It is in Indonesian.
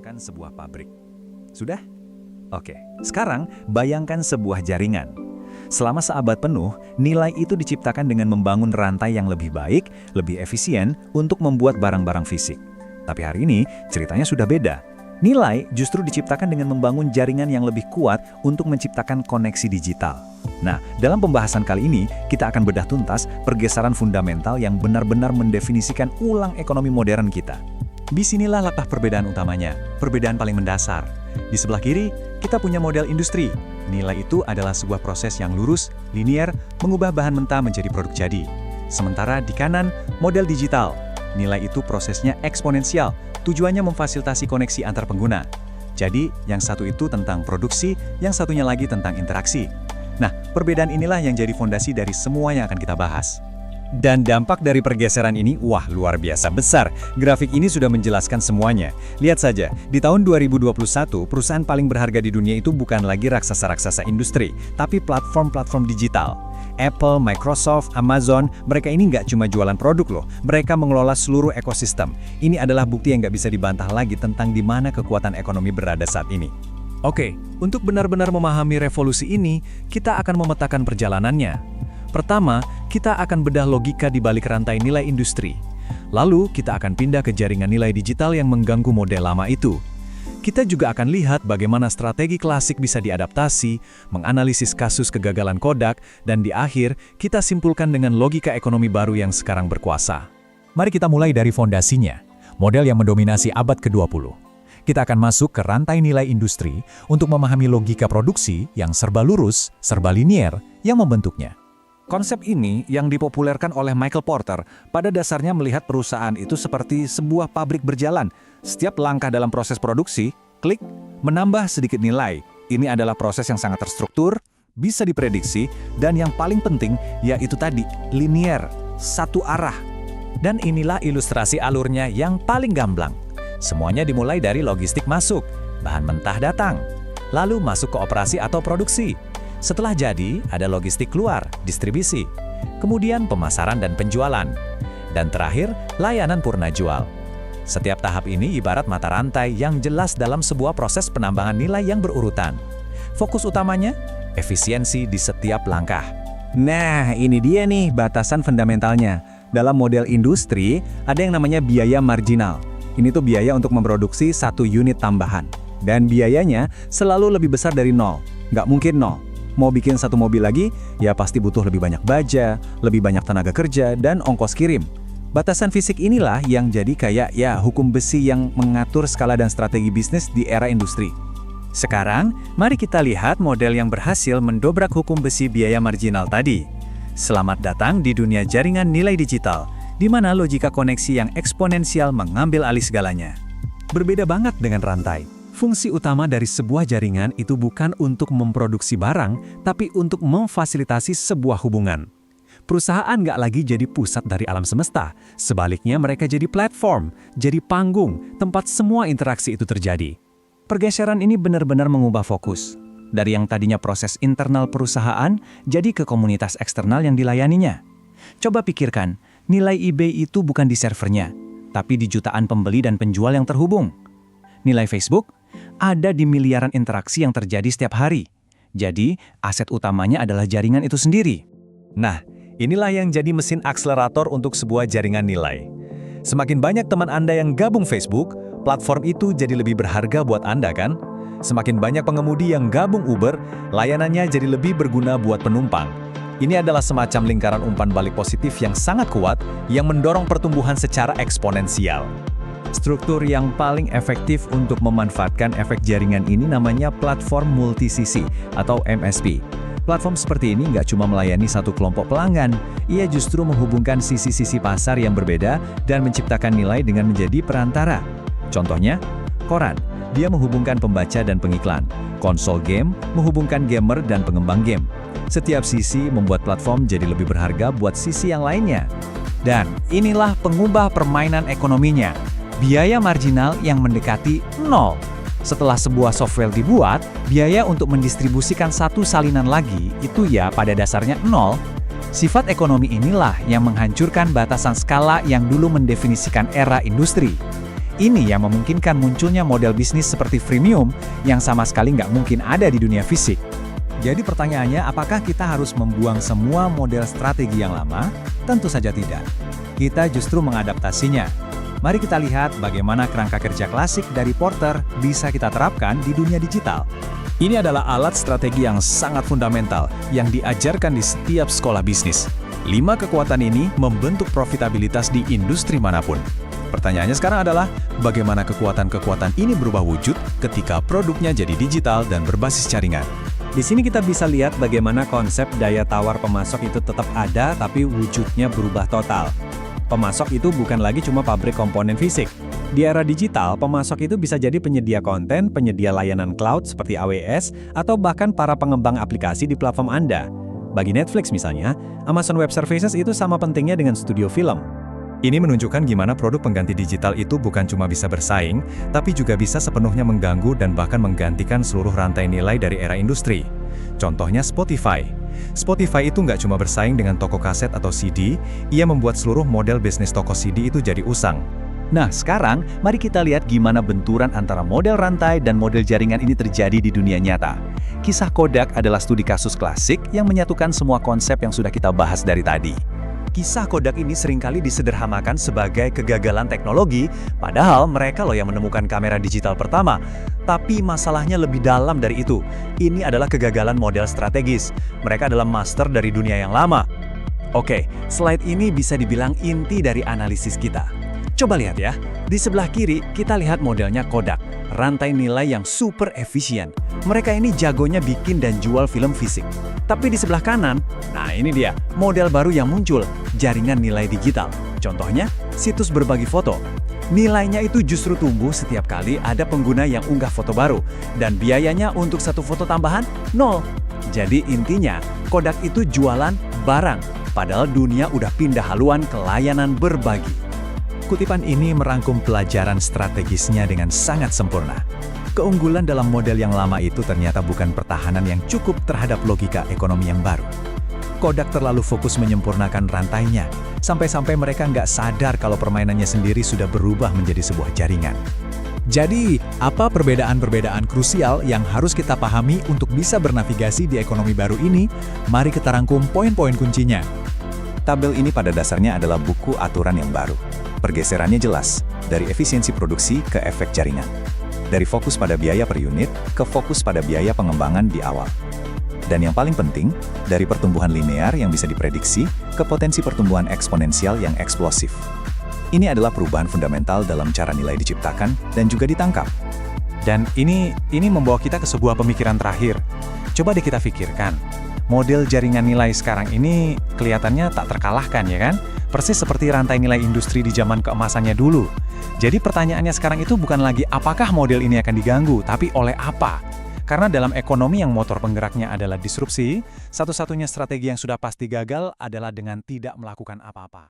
membayangkan sebuah pabrik. Sudah? Oke, sekarang bayangkan sebuah jaringan. Selama seabad penuh, nilai itu diciptakan dengan membangun rantai yang lebih baik, lebih efisien untuk membuat barang-barang fisik. Tapi hari ini, ceritanya sudah beda. Nilai justru diciptakan dengan membangun jaringan yang lebih kuat untuk menciptakan koneksi digital. Nah, dalam pembahasan kali ini, kita akan bedah tuntas pergeseran fundamental yang benar-benar mendefinisikan ulang ekonomi modern kita. Disinilah letak perbedaan utamanya, perbedaan paling mendasar. Di sebelah kiri, kita punya model industri. Nilai itu adalah sebuah proses yang lurus, linier, mengubah bahan mentah menjadi produk jadi. Sementara di kanan, model digital. Nilai itu prosesnya eksponensial, tujuannya memfasilitasi koneksi antar pengguna. Jadi, yang satu itu tentang produksi, yang satunya lagi tentang interaksi. Nah, perbedaan inilah yang jadi fondasi dari semua yang akan kita bahas. Dan dampak dari pergeseran ini, wah luar biasa besar. Grafik ini sudah menjelaskan semuanya. Lihat saja, di tahun 2021, perusahaan paling berharga di dunia itu bukan lagi raksasa-raksasa industri, tapi platform-platform digital. Apple, Microsoft, Amazon, mereka ini nggak cuma jualan produk loh, mereka mengelola seluruh ekosistem. Ini adalah bukti yang nggak bisa dibantah lagi tentang di mana kekuatan ekonomi berada saat ini. Oke, untuk benar-benar memahami revolusi ini, kita akan memetakan perjalanannya. Pertama, kita akan bedah logika di balik rantai nilai industri. Lalu, kita akan pindah ke jaringan nilai digital yang mengganggu model lama itu. Kita juga akan lihat bagaimana strategi klasik bisa diadaptasi, menganalisis kasus kegagalan Kodak, dan di akhir, kita simpulkan dengan logika ekonomi baru yang sekarang berkuasa. Mari kita mulai dari fondasinya, model yang mendominasi abad ke-20. Kita akan masuk ke rantai nilai industri untuk memahami logika produksi yang serba lurus, serba linier, yang membentuknya. Konsep ini yang dipopulerkan oleh Michael Porter pada dasarnya melihat perusahaan itu seperti sebuah pabrik berjalan. Setiap langkah dalam proses produksi, klik, menambah sedikit nilai. Ini adalah proses yang sangat terstruktur, bisa diprediksi, dan yang paling penting yaitu tadi, linier, satu arah. Dan inilah ilustrasi alurnya yang paling gamblang. Semuanya dimulai dari logistik masuk, bahan mentah datang, lalu masuk ke operasi atau produksi. Setelah jadi, ada logistik keluar, distribusi, kemudian pemasaran dan penjualan, dan terakhir, layanan purna jual. Setiap tahap ini ibarat mata rantai yang jelas dalam sebuah proses penambangan nilai yang berurutan. Fokus utamanya, efisiensi di setiap langkah. Nah, ini dia nih batasan fundamentalnya. Dalam model industri, ada yang namanya biaya marginal. Ini tuh biaya untuk memproduksi satu unit tambahan. Dan biayanya selalu lebih besar dari nol. Nggak mungkin nol. Mau bikin satu mobil lagi, ya pasti butuh lebih banyak baja, lebih banyak tenaga kerja, dan ongkos kirim. Batasan fisik inilah yang jadi kayak ya hukum besi yang mengatur skala dan strategi bisnis di era industri. Sekarang, mari kita lihat model yang berhasil mendobrak hukum besi biaya marginal tadi. Selamat datang di dunia jaringan nilai digital, di mana logika koneksi yang eksponensial mengambil alih segalanya. Berbeda banget dengan rantai. Fungsi utama dari sebuah jaringan itu bukan untuk memproduksi barang, tapi untuk memfasilitasi sebuah hubungan. Perusahaan nggak lagi jadi pusat dari alam semesta, sebaliknya mereka jadi platform, jadi panggung, tempat semua interaksi itu terjadi. Pergeseran ini benar-benar mengubah fokus. Dari yang tadinya proses internal perusahaan, jadi ke komunitas eksternal yang dilayaninya. Coba pikirkan, nilai eBay itu bukan di servernya, tapi di jutaan pembeli dan penjual yang terhubung. Nilai Facebook ada di miliaran interaksi yang terjadi setiap hari. Jadi, aset utamanya adalah jaringan itu sendiri. Nah, inilah yang jadi mesin akselerator untuk sebuah jaringan nilai. Semakin banyak teman Anda yang gabung Facebook, platform itu jadi lebih berharga buat Anda kan? Semakin banyak pengemudi yang gabung Uber, layanannya jadi lebih berguna buat penumpang. Ini adalah semacam lingkaran umpan balik positif yang sangat kuat, yang mendorong pertumbuhan secara eksponensial. Struktur yang paling efektif untuk memanfaatkan efek jaringan ini namanya platform multisisi atau MSP. Platform seperti ini nggak cuma melayani satu kelompok pelanggan, ia justru menghubungkan sisi-sisi pasar yang berbeda dan menciptakan nilai dengan menjadi perantara. Contohnya, koran, dia menghubungkan pembaca dan pengiklan. Konsol game menghubungkan gamer dan pengembang game. Setiap sisi membuat platform jadi lebih berharga buat sisi yang lainnya. Dan inilah pengubah permainan ekonominya. Biaya marginal yang mendekati nol. Setelah sebuah software dibuat, biaya untuk mendistribusikan satu salinan lagi itu ya pada dasarnya nol. Sifat ekonomi inilah yang menghancurkan batasan skala yang dulu mendefinisikan era industri. Ini yang memungkinkan munculnya model bisnis seperti freemium yang sama sekali nggak mungkin ada di dunia fisik. Jadi pertanyaannya, apakah kita harus membuang semua model strategi yang lama? Tentu saja tidak. Kita justru mengadaptasinya. Mari kita lihat bagaimana kerangka kerja klasik dari Porter bisa kita terapkan di dunia digital. Ini adalah alat strategi yang sangat fundamental yang diajarkan di setiap sekolah bisnis. 5 kekuatan ini membentuk profitabilitas di industri manapun. Pertanyaannya sekarang adalah, bagaimana kekuatan-kekuatan ini berubah wujud ketika produknya jadi digital dan berbasis jaringan? Di sini kita bisa lihat bagaimana konsep daya tawar pemasok itu tetap ada, tapi wujudnya berubah total. Pemasok itu bukan lagi cuma pabrik komponen fisik. Di era digital, pemasok itu bisa jadi penyedia konten, penyedia layanan cloud seperti AWS, atau bahkan para pengembang aplikasi di platform Anda. Bagi Netflix misalnya, Amazon Web Services itu sama pentingnya dengan studio film. Ini menunjukkan gimana produk pengganti digital itu bukan cuma bisa bersaing, tapi juga bisa sepenuhnya mengganggu dan bahkan menggantikan seluruh rantai nilai dari era industri. Contohnya Spotify. Spotify itu nggak cuma bersaing dengan toko kaset atau CD, ia membuat seluruh model bisnis toko CD itu jadi usang. Nah, sekarang mari kita lihat gimana benturan antara model rantai dan model jaringan ini terjadi di dunia nyata. Kisah Kodak adalah studi kasus klasik yang menyatukan semua konsep yang sudah kita bahas dari tadi. Kisah Kodak ini seringkali disederhanakan sebagai kegagalan teknologi, padahal mereka loh yang menemukan kamera digital pertama. Tapi masalahnya lebih dalam dari itu. Ini adalah kegagalan model strategis. Mereka adalah master dari dunia yang lama. Oke, slide ini bisa dibilang inti dari analisis kita. Coba lihat ya, di sebelah kiri kita lihat modelnya Kodak, rantai nilai yang super efisien. Mereka ini jagonya bikin dan jual film fisik. Tapi di sebelah kanan, nah ini dia, model baru yang muncul, jaringan nilai digital. Contohnya, situs berbagi foto. Nilainya itu justru tumbuh setiap kali ada pengguna yang unggah foto baru, dan biayanya untuk satu foto tambahan, nol. Jadi intinya, Kodak itu jualan barang, padahal dunia udah pindah haluan ke layanan berbagi. Kutipan ini merangkum pelajaran strategisnya dengan sangat sempurna. Keunggulan dalam model yang lama itu ternyata bukan pertahanan yang cukup terhadap logika ekonomi yang baru. Kodak terlalu fokus menyempurnakan rantainya, sampai-sampai mereka nggak sadar kalau permainannya sendiri sudah berubah menjadi sebuah jaringan. Jadi, apa perbedaan-perbedaan krusial yang harus kita pahami untuk bisa bernavigasi di ekonomi baru ini? Mari kita rangkum poin-poin kuncinya. Tabel ini pada dasarnya adalah buku aturan yang baru. Pergeserannya jelas, dari efisiensi produksi ke efek jaringan. Dari fokus pada biaya per unit ke fokus pada biaya pengembangan di awal. Dan yang paling penting, dari pertumbuhan linear yang bisa diprediksi ke potensi pertumbuhan eksponensial yang eksplosif. Ini adalah perubahan fundamental dalam cara nilai diciptakan dan juga ditangkap. Dan ini membawa kita ke sebuah pemikiran terakhir. Coba deh kita pikirkan, model jaringan nilai sekarang ini kelihatannya tak terkalahkan ya kan? Persis seperti rantai nilai industri di zaman keemasannya dulu. Jadi pertanyaannya sekarang itu bukan lagi apakah model ini akan diganggu, tapi oleh apa? Karena dalam ekonomi yang motor penggeraknya adalah disrupsi, satu-satunya strategi yang sudah pasti gagal adalah dengan tidak melakukan apa-apa.